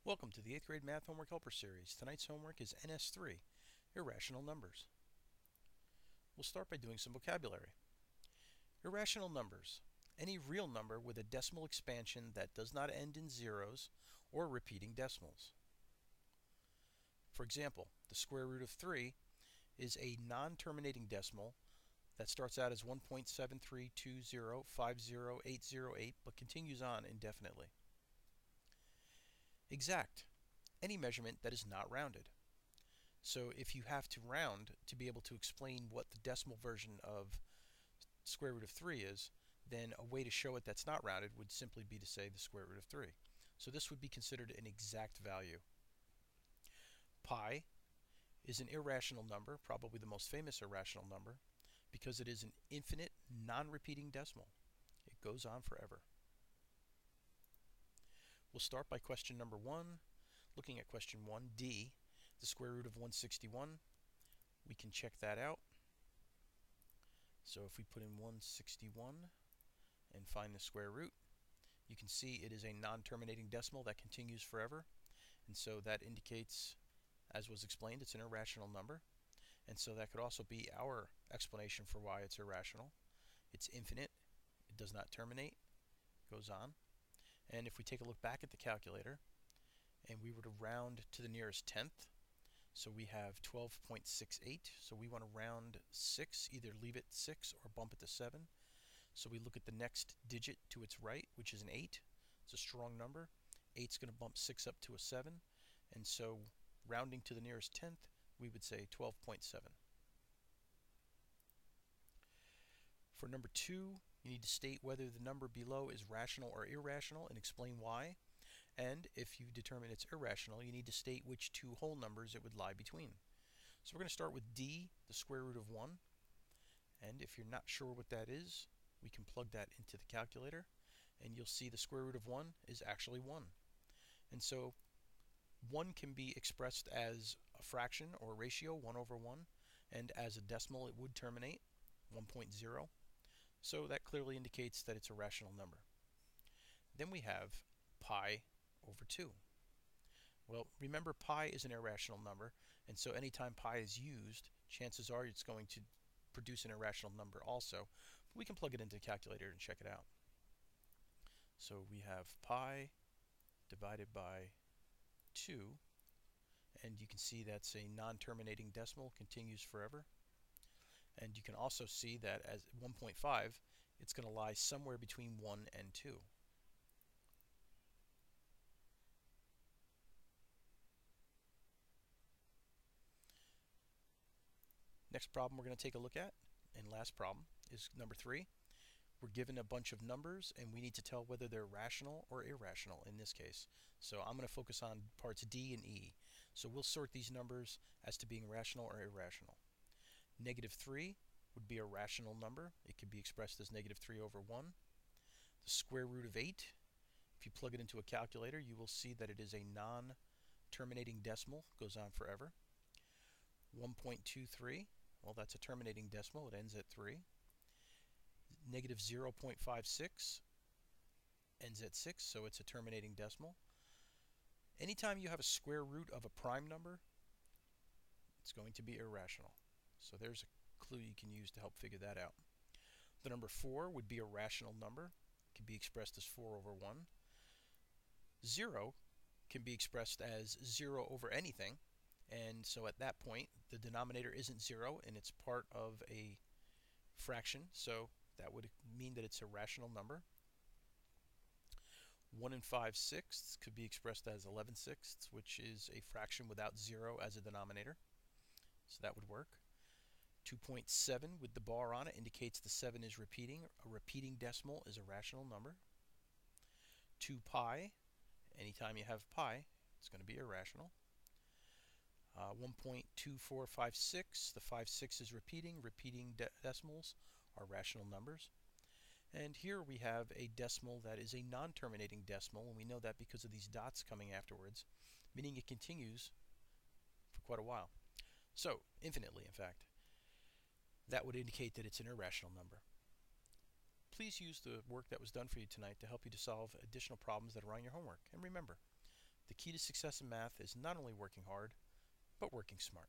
Welcome to the 8th grade Math Homework Helper Series. Tonight's homework is NS-3, Irrational Numbers. We'll start by doing some vocabulary. Irrational numbers. Any real number with a decimal expansion that does not end in zeros or repeating decimals. For example, the square root of 3 is a non-terminating decimal that starts out as 1.732050808 but continues on indefinitely. Exact. Any measurement that is not rounded. So if you have to round to be able to explain what the decimal version of square root of 3 is, then a way to show it that's not rounded would simply be to say the square root of 3. So this would be considered an exact value. Pi is an irrational number, probably the most famous irrational number, because it is an infinite, non-repeating decimal. It goes on forever. We'll start by question number 1. Looking at question 1, D, the square root of 161. We can check that out. So if we put in 161 and find the square root, you can see it is a non-terminating decimal that continues forever. And so that indicates, as was explained, it's an irrational number. And so that could also be our explanation for why it's irrational. It's infinite. It does not terminate. It goes on. And if we take a look back at the calculator and we were to round to the nearest tenth, so we have 12.68, so we want to round 6, either leave it 6 or bump it to 7. So we look at the next digit to its right, which is an 8. It's a strong number. 8's going to bump 6 up to a 7, and so rounding to the nearest tenth, we would say 12.7. For number 2, you need to state whether the number below is rational or irrational and explain why. And if you determine it's irrational, you need to state which two whole numbers it would lie between. So we're going to start with D, the square root of 1. And if you're not sure what that is, we can plug that into the calculator. And you'll see the square root of 1 is actually 1. And so 1 can be expressed as a fraction or a ratio, 1 over 1. And as a decimal, it would terminate, 1.0. So that clearly indicates that it's a rational number. Then we have pi over 2. Well, remember, pi is an irrational number, and so anytime pi is used, chances are it's going to produce an irrational number also. We can plug it into the calculator and check it out. So we have pi divided by 2, and you can see that's a non-terminating decimal, continues forever. And you can also see that as 1.5, it's going to lie somewhere between 1 and 2. Next problem we're going to take a look at, and last problem, is number 3. We're given a bunch of numbers, and we need to tell whether they're rational or irrational in this case. So I'm going to focus on parts D and E. So we'll sort these numbers as to being rational or irrational. Negative 3 would be a rational number. It could be expressed as negative 3 over 1. The square root of 8, if you plug it into a calculator, you will see that it is a non-terminating decimal, goes on forever. 1.23, well, that's a terminating decimal, it ends at 3. Negative 0.56 ends at 6, so it's a terminating decimal. Anytime you have a square root of a prime number, it's going to be irrational. So there's a clue you can use to help figure that out. The number 4 would be a rational number. It can be expressed as 4 over 1. 0 can be expressed as 0 over anything, and so at that point the denominator isn't 0 and it's part of a fraction, so that would mean that it's a rational number. 1 and 5/6 could be expressed as 11/6, which is a fraction without 0 as a denominator, so that would work. 2.7 with the bar on it indicates the 7 is repeating. A repeating decimal is a rational number. 2 pi, anytime you have pi, it's going to be irrational. 1.2456, the 5/6 is repeating. Repeating decimals are rational numbers. And here we have a decimal that is a non-terminating decimal, and we know that because of these dots coming afterwards, meaning it continues for quite a while. So, infinitely, in fact. That would indicate that it's an irrational number. Please use the work that was done for you tonight to help you to solve additional problems that are on your homework. And remember, The key to success in math is not only working hard, but working smart.